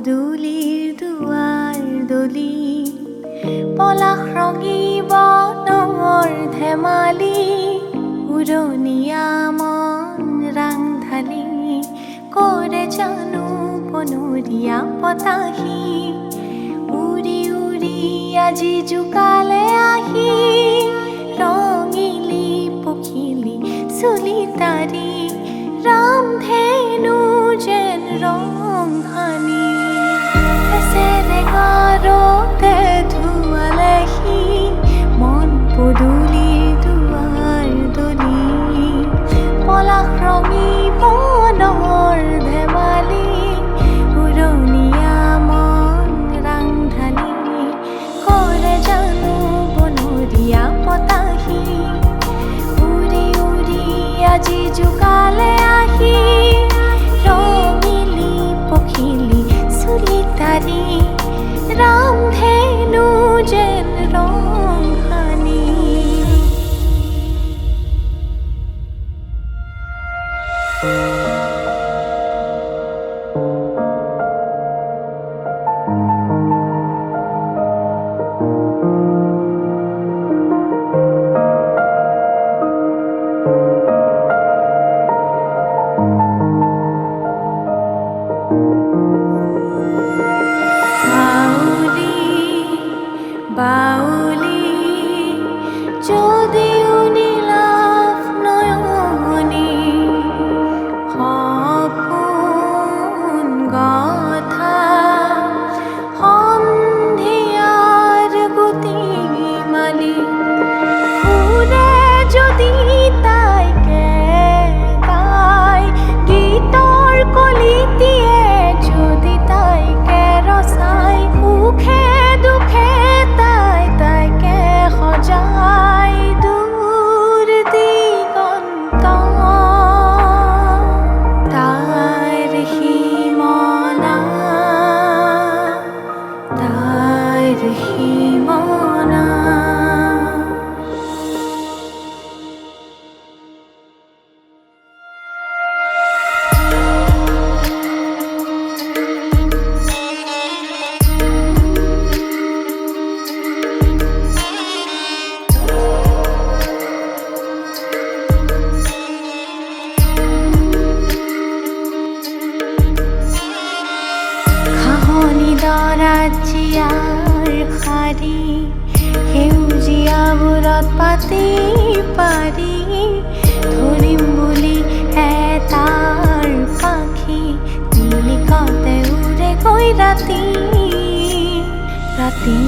পদূলিৰ দুৱাৰ দলি পলাশ ৰঙী বনৰ ধেমালি উৰণীয়া মন ৰাংঢালি কৰে জানো বনৰীয়া পতাহি উৰি উৰি আজি জোকালে আহি ৰঙিলি পখিলি চুলি তাৰি ৰামধেনু যেন ৰং সানি চেৰেঙাৰতে ধুৱালেহি মন পদূলিৰ দুৱাৰ দলি পলাশ ৰঙী বনৰ ধেমালি উৰণীয়া মন ৰাংঢালি কৰে জানো বনৰীয়া পতাহি উৰি উৰি আজি জোকালে আহি ৰঙিলি পখিলি চুলি তাৰি ৰামধেনু যেন ৰং সানি বাউলি যদিও নীলাভ নয়নি সপোন কথা সন্ধিয়াৰ গুটি মালি ফুৰে যদি তাইকে গাই গীতৰ কলিতিয়ে যদি তাইকে ৰচাই সুখে দুখে তাইকে সজাই দূৰ দিগন্ত তাইৰ সীমনা তাইৰ সীমনা ৰাজিয়াৰ শাৰী সেউজীয়াবোৰত পাতি পাৰি ধৰিম বুলি এটাৰ পাখি নিলিকতে উৰে গৈ ৰাতি ৰাতি